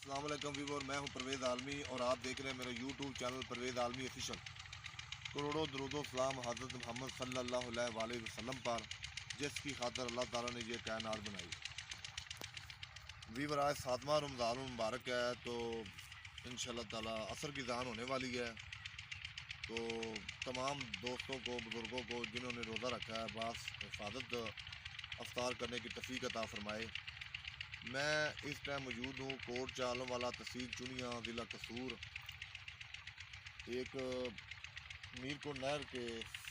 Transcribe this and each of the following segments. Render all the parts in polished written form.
السلام علیکم ویور، میں ہوں پرویز عالمی اور آپ دیکھ رہے ہیں میرا یوٹیوب چینل پرویز عالمی آفیشل۔ کروڑوں درود و سلام حضرت محمد صلی اللہ علیہ وآلہ وسلم پر، جس کی خاطر اللہ تعالیٰ نے یہ کائنات بنائی۔ ویور، آج 7واں رمضان المبارک ہے، تو انشاءاللہ تعالیٰ عصر کی اذان ہونے والی ہے۔ تو تمام دوستوں کو، بزرگوں کو جنہوں نے روزہ رکھا ہے، باس حفاظت افطار کرنے کی توفیق عطا فرمائے۔ میں اس ٹائم موجود ہوں کوٹ چالوں والا، تحصیل چنیاں، ضلع قصور، ایک میر کو نہر کے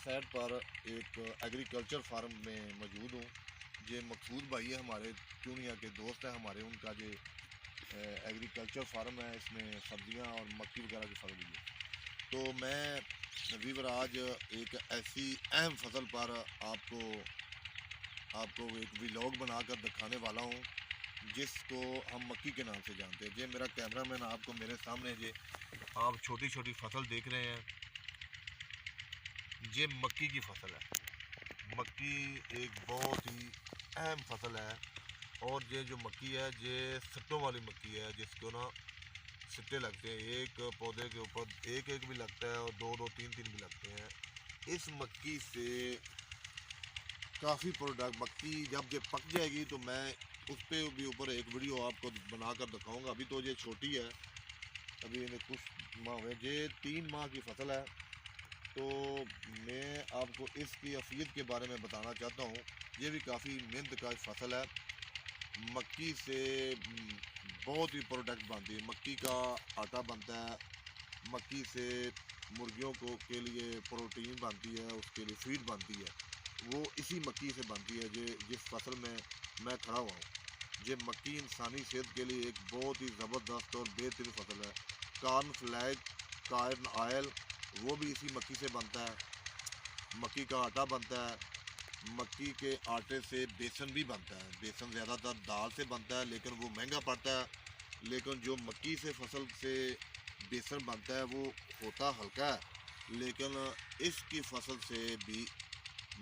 سائڈ پر ایک ایگریکلچر فارم میں موجود ہوں۔ یہ مقصود بھائی ہے، ہمارے چنیاں کے دوست ہیں ہمارے، ان کا جو ایگریکلچر فارم ہے، اس میں سبزیاں اور مکئی وغیرہ کی فصل ہوئی ہے۔ تو میں ویور آج ایک ایسی اہم فصل پر آپ کو ایک ولاگ بنا کر دکھانے والا ہوں، جس کو ہم مکئی کے نام سے جانتے ہیں۔ یہ میرا کیمرہ مین آپ کو میرے سامنے آپ چھوٹی چھوٹی فصل دیکھ رہے ہیں، یہ مکئی کی فصل ہے۔ مکئی ایک بہت ہی اہم فصل ہے، اور یہ جو مکئی ہے یہ سٹوں والی مکئی ہے، جس کو نا سٹے لگتے ہیں، ایک پودے کے اوپر ایک بھی لگتا ہے، اور دو تین بھی لگتے ہیں۔ اس مکئی سے کافی پروڈکٹ، مکئی جب یہ پک جائے گی تو میں اس پہ بھی اوپر ایک ویڈیو آپ کو بنا کر دکھاؤں گا۔ ابھی تو یہ چھوٹی ہے، ابھی انہیں کچھ ماہ ہوئے، یہ 3 ماہ کی فصل ہے۔ تو میں آپ کو اس کی افیت کے بارے میں بتانا چاہتا ہوں۔ یہ بھی کافی محنت کا فصل ہے۔ مکئی سے بہت ہی پروڈکٹ بنتی ہے، مکئی کا آٹا بنتا ہے، مکئی سے مرغیوں کے لیے پروٹین بنتی ہے، اس کے لیے فیڈ بنتی ہے، وہ اسی مکئی سے بنتی ہے۔ جس فصل میں کھڑا ہوا ہوں، یہ مکئی انسانی صحت کے لیے ایک بہت ہی زبردست اور بہترین فصل ہے۔ کارن فلیک، کارن آئل، وہ بھی اسی مکئی سے بنتا ہے۔ مکئی کا آٹا بنتا ہے، مکئی کے آٹے سے بیسن بھی بنتا ہے۔ بیسن زیادہ تر دال سے بنتا ہے، لیکن وہ مہنگا پڑتا ہے، لیکن جو مکئی سے فصل سے بیسن بنتا ہے وہ ہوتا ہلکا ہے، لیکن اس کی فصل سے بھی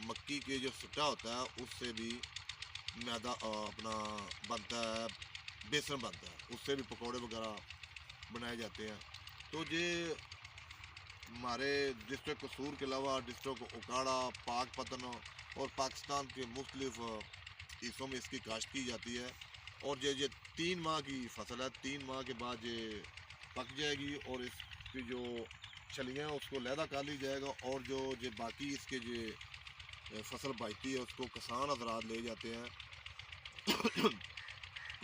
مکئی کے جو سٹا ہوتا ہے اس سے بھی میدا اپنا بنتا ہے، بیسن بنتا ہے، اس سے بھی پکوڑے وغیرہ بنائے جاتے ہیں۔ تو یہ ہمارے ڈسٹرکٹ قصور کے علاوہ ڈسٹرکٹ اوکاڑا، پاک پتن اور پاکستان کے مختلف حصوں میں اس کی کاشت کی جاتی ہے۔ اور یہ 3 ماہ کی فصل ہے، 3 ماہ کے بعد یہ پک جائے گی، اور اس کی جو چھلیاں اس کو علیحدہ کر لی جائے گا، اور جو باقی اس کے جو فصل بچتی ہے اس کو کسان حضرات لے جاتے ہیں۔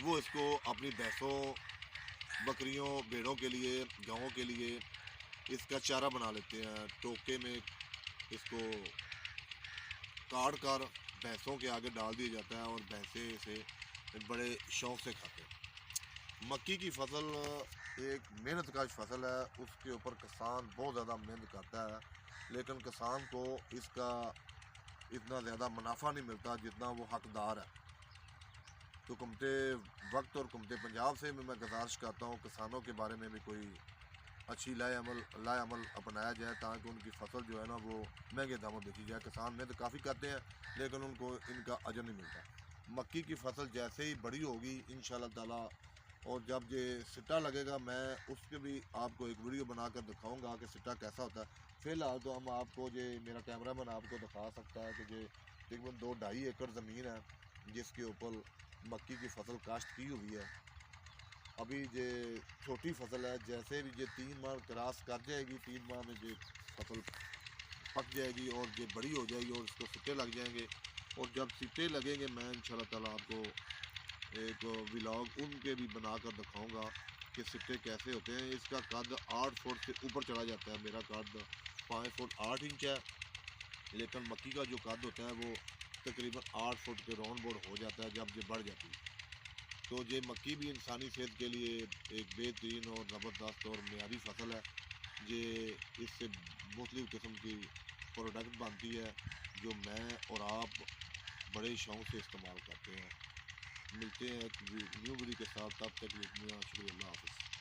وہ اس کو اپنی بھینسوں، بکریوں، بھیڑوں کے لیے، گاؤں کے لیے اس کا چارہ بنا لیتے ہیں۔ ٹوکے میں اس کو کاٹ کر بھینسوں کے آگے ڈال دیا جاتا ہے، اور بھینسیں اسے بڑے شوق سے کھاتے ہیں۔ مکئی کی فصل ایک محنت کا فصل ہے، اس کے اوپر کسان بہت زیادہ محنت کرتا ہے، لیکن کسان کو اس کا اتنا زیادہ منافع نہیں ملتا جتنا وہ حقدار ہے۔ تو حکومت وقت اور حکومت پنجاب سے بھی میں گزارش کرتا ہوں کسانوں کے بارے میں بھی کوئی اچھی لائے عمل اپنایا جائے، تاکہ ان کی فصل جو ہے نا وہ مہنگے داموں بیچی جائے۔ کسان محنت کافی کرتے ہیں، لیکن ان کو ان کا اجر نہیں ملتا۔ مکئی کی فصل جیسے ہی بڑی ہوگی انشاءاللہ تعالیٰ، اور جب یہ سٹا لگے گا، میں اس کے بھی آپ کو ایک ویڈیو بنا کر دکھاؤں گا کہ سٹا کیسا ہوتا ہے۔ فی الحال تو ہم آپ کو میرا کیمرہ مین آپ کو دکھا سکتا ہے کہ یہ تقریباً 2-2.5 ایکڑ زمین ہے، جس کے اوپر مکئی کی فصل کاشت کی ہوئی ہے۔ ابھی یہ چھوٹی فصل ہے، جیسے بھی یہ 3 ماہ کراس کر جائے گی، 3 ماہ میں یہ فصل پک جائے گی اور یہ بڑی ہو جائے گی، اور اس کو سٹے لگ جائیں گے۔ اور جب سٹے لگیں گے، میں انشاءاللہ تعالیٰ آپ کو ایک ولاگ ان کے بھی بنا کر دکھاؤں گا کہ سٹے کیسے ہوتے ہیں۔ اس کا قد 8 فٹ سے اوپر چڑھا جاتا ہے، میرا قد 5 فٹ 8 انچ ہے، لیکن مکئی کا جو قد ہوتا ہے وہ تقریباً 8 فٹ کے راؤنڈ بورڈ ہو جاتا ہے جب یہ بڑھ جاتی ہے۔ تو یہ مکئی بھی انسانی صحت کے لیے ایک بہترین اور زبردست اور معیاری فصل ہے۔ یہ اس سے مختلف قسم کی پروڈکٹ بنتی ہے، جو میں اور آپ بڑے شوق سے استعمال کرتے ہیں۔ ملتے ہیں ایک نیو ویڈیو کے ساتھ، تب تک شکریہ، اللہ حافظ۔